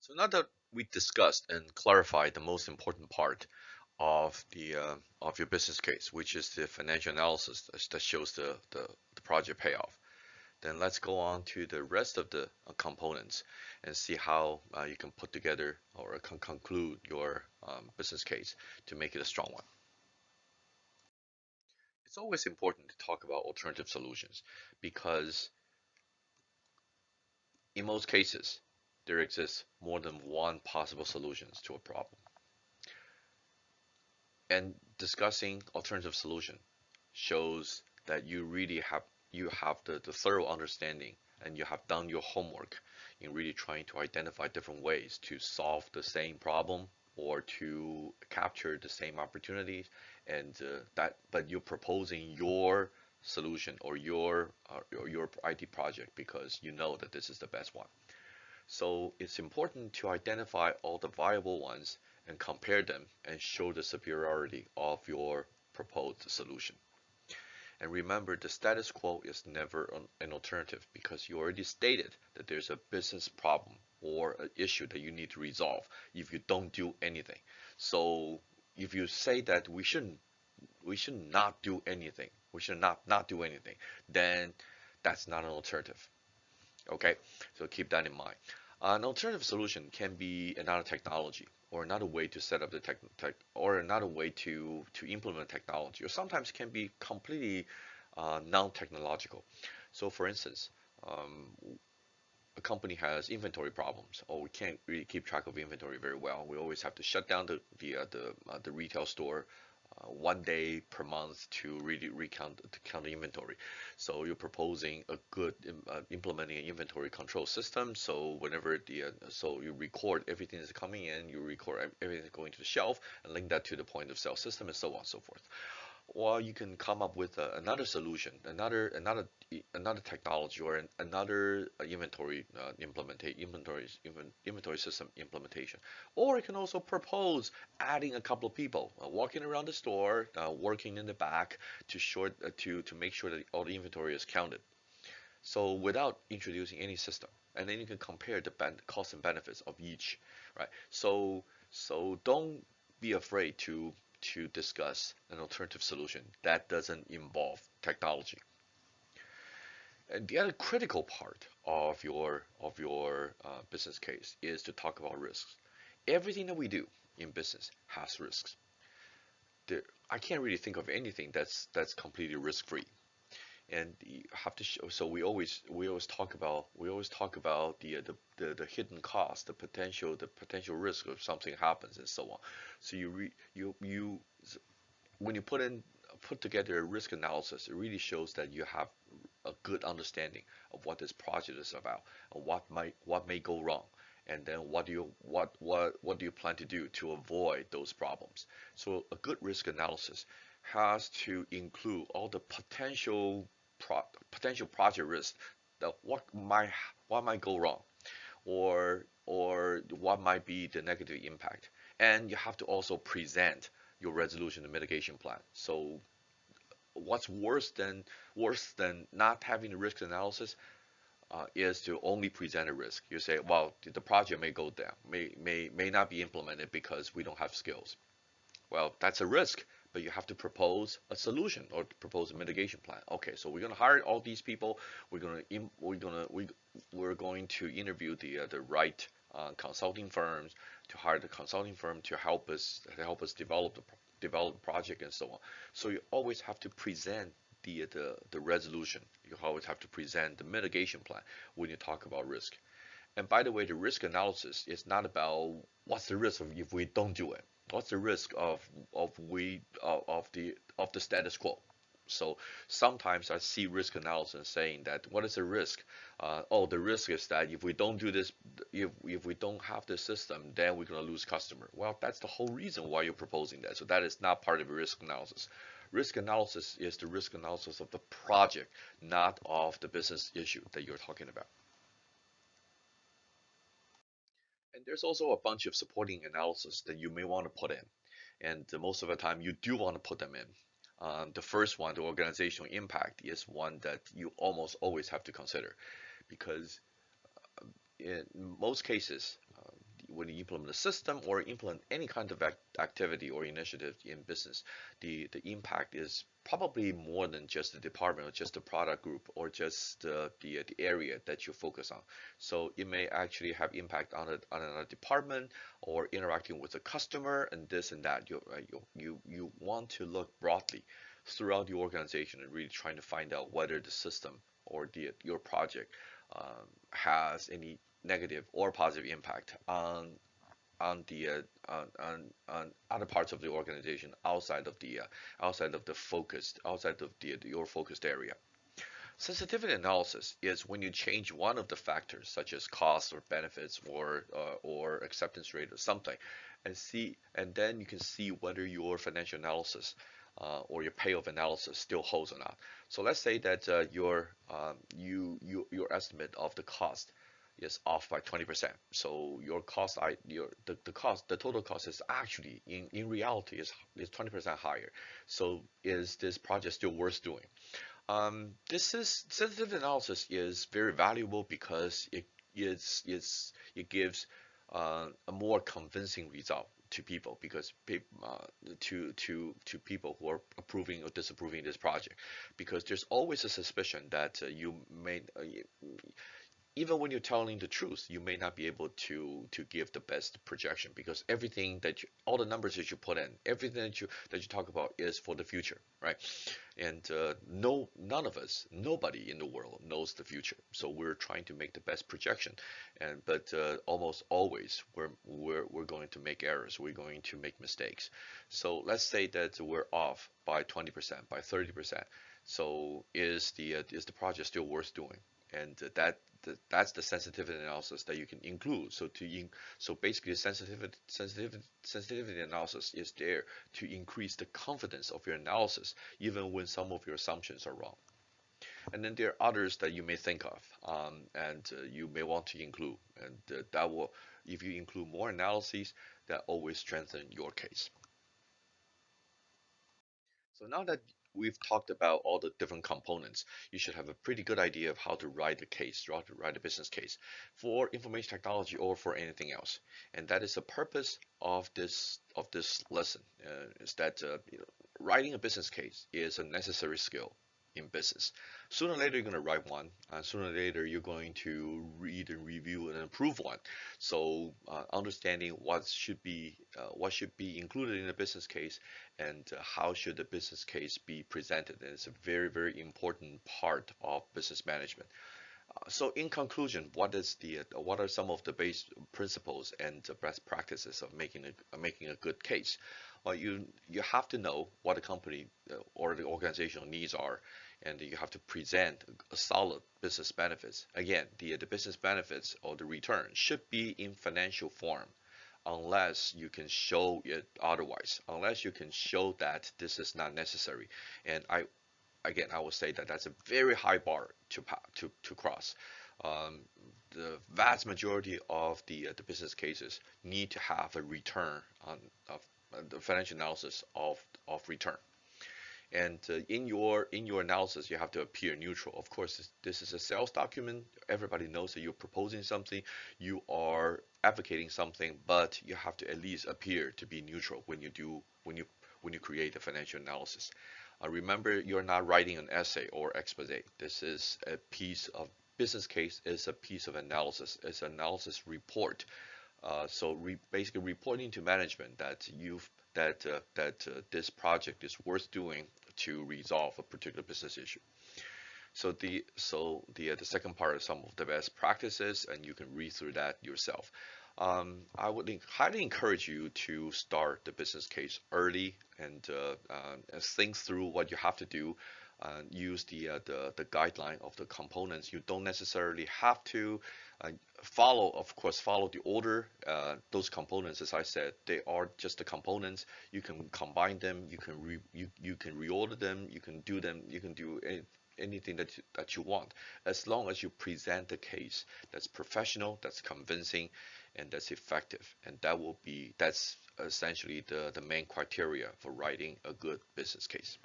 So now that we discussed and clarified the most important part of the of your business case, which is the financial analysis that shows the project payoff, then let's go on to the rest of the components and see how you can put together or conclude your business case to make it a strong one. It's always important to talk about alternative solutions because in most cases there exists more than one possible solutions to a problem. And discussing alternative solution shows that you have the thorough understanding and you have done your homework in really trying to identify different ways to solve the same problem or to capture the same opportunities and but you're proposing your solution or your IT project because you know that this is the best one. So it's important to identify all the viable ones and compare them and show the superiority of your proposed solution. And remember, the status quo is never an alternative because you already stated that there's a business problem or an issue that you need to resolve if you don't do anything. So if you say that we should not do anything, we should not do anything, then that's not an alternative. Okay, so keep that in mind. An alternative solution can be another technology or another way to set up the tech or another way to implement technology, or sometimes can be completely non-technological. So, for instance, um, a company has inventory problems, or we can't really keep track of inventory very well. We always have to shut down the retail store 1 day per month to really count the inventory. So you're proposing a good implementing an inventory control system. So whenever so you record everything that's coming in, you record everything that's going to the shelf, and link that to the point of sale system, and so on and so forth. Or you can come up with another solution, another technology, or another inventory system implementation. Or you can also propose adding a couple of people walking around the store, working in the back to make sure that all the inventory is counted. So without introducing any system, and then you can compare the cost and benefits of each, right? So don't be afraid to discuss an alternative solution that doesn't involve technology. And the other critical part of your business case is to talk about risks. Everything that we do in business has risks. I can't really think of anything that's completely risk-free. And you have to show, so we always talk about the hidden cost, the potential risk of something happens and so on. So when you put together a risk analysis, it really shows that you have a good understanding of what this project is about and what may go wrong, and then what do you plan to do to avoid those problems. So a good risk analysis has to include all the potential project risks, that what might go wrong, or what might be the negative impact. And you have to also present your resolution and mitigation plan. So what's worse than not having a risk analysis is to only present a risk. You say, well, the project may go down, may not be implemented because we don't have skills. Well, that's a risk, but you have to propose a solution or propose a mitigation plan. Okay, so we're going to hire all these people. We're going to interview the right consulting firms, to hire the consulting firm to help us develop the project and so on. So you always have to present the resolution. You always have to present the mitigation plan when you talk about risk. And by the way, the risk analysis is not about what's the risk of if we don't do it. What's the risk of the status quo? So sometimes I see risk analysis saying that what is the risk? Oh, the risk is that if we don't do this, if we don't have this system, then we're gonna lose customer. Well, that's the whole reason why you're proposing that. So that is not part of a risk analysis. Risk analysis is the risk analysis of the project, not of the business issue that you're talking about. And there's also a bunch of supporting analysis that you may want to put in. And most of the time, you do want to put them in. The first one, the organizational impact, is one that you almost always have to consider because in most cases, when you implement a system or implement any kind of activity or initiative in business, the impact is probably more than just the department or just the product group or just the area that you focus on. So it may actually have impact on a department or interacting with the customer and this and that. You want to look broadly throughout the organization and really trying to find out whether the system or your project has any negative or positive impact on the on other parts of the organization outside of the focused outside of your focused area. Sensitivity analysis is when you change one of the factors, such as cost or benefits or acceptance rate or something, and then you can see whether your financial analysis or your payoff analysis still holds or not. So let's say that your estimate of the cost is off by 20%. So your cost, the total cost is actually in reality is 20% higher. So is this project still worth doing? This is sensitive analysis is very valuable because it gives a more convincing result to people because to people who are approving or disapproving this project, because there's always a suspicion that you may even when you're telling the truth, you may not be able to give the best projection because everything all the numbers that you put in, everything that you talk about is for the future, right? And none of us, nobody in the world knows the future. So we're trying to make the best projection, but almost always we're going to make errors. We're going to make mistakes. So let's say that we're off by 20%, by 30%. So is the project still worth doing? And that's the sensitivity analysis that you can include. So basically, sensitivity analysis is there to increase the confidence of your analysis, even when some of your assumptions are wrong. And then there are others that you may think of, and you may want to include, and that will, if you include more analyses, that always strengthen your case. So now that we've talked about all the different components, you should have a pretty good idea of how to write a case, how to write a business case for information technology or for anything else. And that is the purpose of this lesson, is that writing a business case is a necessary skill in business. Sooner or later, you're going to write one, and sooner or later, you're going to read and review and improve one. So, understanding what should be included in a business case and how should the business case be presented, and it's a very, very important part of business management. So in conclusion, what are some of the base principles and best practices of making a good case? Well, you have to know what the company or the organizational needs are, and you have to present a solid business benefits. Again, the business benefits or the return should be in financial form, unless you can show it otherwise, unless you can show that this is not necessary. And I will say that that's a very high bar to cross. The vast majority of the business cases need to have a return of the financial analysis of return. And in your analysis, you have to appear neutral. Of course, this is a sales document. Everybody knows that you're proposing something, you are advocating something, but you have to at least appear to be neutral when you create a financial analysis. Remember, you're not writing an essay or expose. This is a piece of business case. Is a piece of analysis. It's an analysis report. Basically reporting to management that this project is worth doing to resolve a particular business issue. So the second part is some of the best practices, and you can read through that yourself. I would highly encourage you to start the business case early and think through what you have to do. Use the guideline of the components. You don't necessarily have to follow the order. Those components, as I said, they are just the components. You can combine them. You can reorder them. You can do them. You can do anything that you want, as long as you present the case that's professional, that's convincing, and that's effective. And that's essentially the main criteria for writing a good business case.